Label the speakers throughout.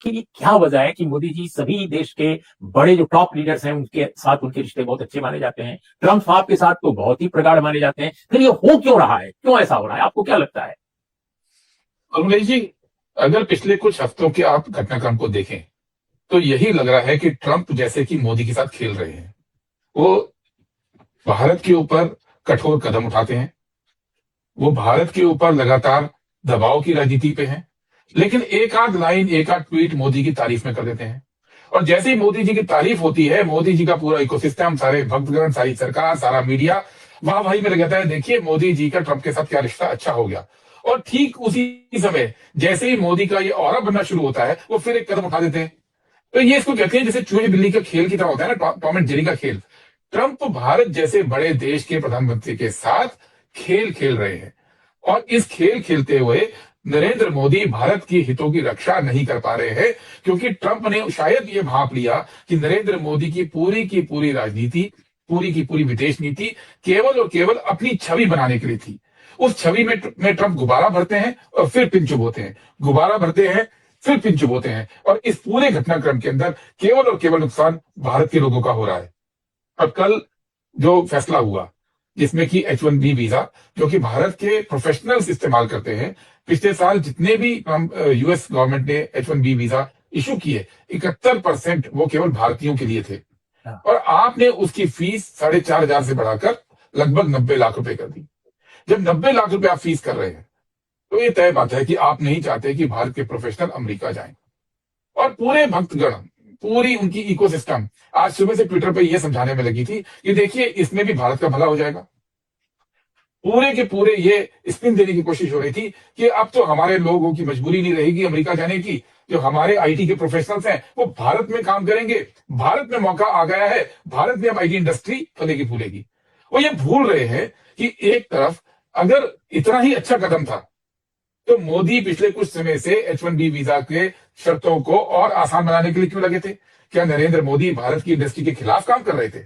Speaker 1: कि क्या वजह है कि मोदी जी सभी देश के बड़े जो टॉप लीडर्स हैं उनके साथ उनके रिश्ते बहुत अच्छे माने जाते हैं, ट्रंप साहब के साथ तो बहुत ही प्रगाढ़ माने जाते हैं। फिर ये हो क्यों रहा है, क्यों ऐसा हो रहा है, आपको क्या लगता है?
Speaker 2: उर्मिला जी, अगर पिछले कुछ हफ्तों के आप घटनाक्रम को देखें तो यही लग रहा है कि ट्रंप जैसे कि मोदी के साथ खेल रहे हैं। वो भारत के ऊपर कठोर कदम उठाते हैं, वो भारत के ऊपर लगातार दबाव की राजनीति पे हैं, लेकिन एक आध लाइन एक आध ट्वीट मोदी की तारीफ में कर देते हैं। और जैसे ही मोदी जी की तारीफ होती है, मोदी जी का पूरा इकोसिस्टम, सारे भक्तगण, सारी सरकार, सारा मीडिया वाह भाई में लग जाता है, देखिए मोदी जी का ट्रंप के साथ क्या रिश्ता अच्छा हो गया। और ठीक उसी समय जैसे ही मोदी का ये ऑरा बनना शुरू होता है, वो फिर एक कदम उठा देते हैं। तो ये इसको कहते हैं जैसे चूहे बिल्ली का खेल की तरह होता है ना, टॉम एंड जेरी का खेल। ट्रंप भारत जैसे बड़े देश के प्रधानमंत्री के साथ खेल खेल रहे हैं, और इस खेल खेलते हुए नरेंद्र मोदी भारत की हितों की रक्षा नहीं कर पा रहे हैं, क्योंकि ट्रंप ने शायद ये भांप लिया कि नरेंद्र मोदी की पूरी राजनीति, पूरी की पूरी विदेश नीति केवल और केवल अपनी छवि बनाने के लिए थी। उस छवि में ट्रंप गुब्बारा भरते हैं और फिर पिन चुभोते हैं, गुब्बारा भरते हैं फिर पिन चुभोते हैं, और इस पूरे घटनाक्रम के अंदर केवल और केवल नुकसान भारत के लोगों का हो रहा है। अब कल जो फैसला हुआ, जिसमें कि H1B वीजा, जो कि भारत के प्रोफेशनल्स इस्तेमाल करते हैं, पिछले साल जितने भी यूएस गवर्नमेंट ने H1B वीजा इशू किए, 71% वो केवल भारतीयों के लिए थे।
Speaker 1: हाँ।
Speaker 2: और आपने उसकी फीस 4,500 से बढ़ाकर लगभग 90 लाख रुपए कर दी। जब 90 लाख रुपए आप फीस कर रहे हैं, तो ये तय बात है कि आप नहीं चाहते कि भारत के प्रोफेशनल अमेरिका जाएं। और पूरे भक्तगण, पूरी उनकी इकोसिस्टम आज सुबह से ट्विटर पे ये समझाने में लगी थी कि देखिए इसमें भी भारत का भला हो जाएगा। पूरे के पूरे ये स्पिन देने की कोशिश हो रही थी कि अब तो हमारे लोगों की मजबूरी नहीं रहेगी अमेरिका जाने की, जो हमारे आईटी के प्रोफेशनल्स हैं वो भारत में काम करेंगे, भारत में मौका आ गया है, भारत में अब आईटी इंडस्ट्री फलेगी फूलेगी। वो ये भूल रहे हैं कि एक तरफ अगर इतना ही अच्छा कदम था, तो मोदी पिछले कुछ समय से H1B वीजा के शर्तों को और आसान बनाने के लिए क्यों लगे थे? क्या नरेंद्र मोदी भारत की इंडस्ट्री के खिलाफ काम कर रहे थे?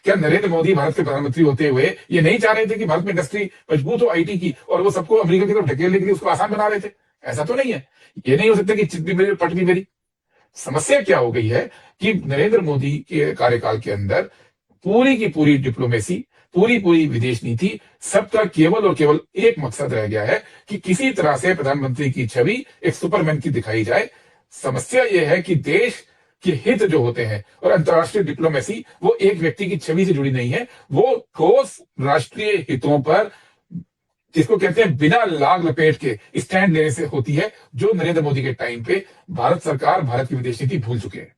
Speaker 2: क्या नरेंद्र मोदी भारत के प्रधानमंत्री होते हुए ये नहीं चाह रहे थे कि भारत में इंडस्ट्री मजबूत हो आईटी की, और वो सबको अमेरिका की तरफ ढकेलने के लिए उसको आसान बना रहे थे? ऐसा तो नहीं है। ये नहीं हो सकता कि चित भी मेरी पट भी मेरी। समस्या क्या हो गई है कि नरेंद्र मोदी के कार्यकाल के अंदर पूरी की पूरी डिप्लोमेसी, पूरी पूरी विदेश नीति, सबका केवल और केवल एक मकसद रह गया है कि किसी तरह से प्रधानमंत्री की छवि एक सुपरमैन की दिखाई जाए। समस्या यह है कि देश के हित जो होते हैं और अंतर्राष्ट्रीय डिप्लोमेसी, वो एक व्यक्ति की छवि से जुड़ी नहीं है, वो ठोस राष्ट्रीय हितों पर, जिसको कहते हैं बिना लाग लपेट के स्टैंड लेने से होती है, जो नरेंद्र मोदी के टाइम पे भारत सरकार, भारत की विदेश नीति भूल चुके हैं।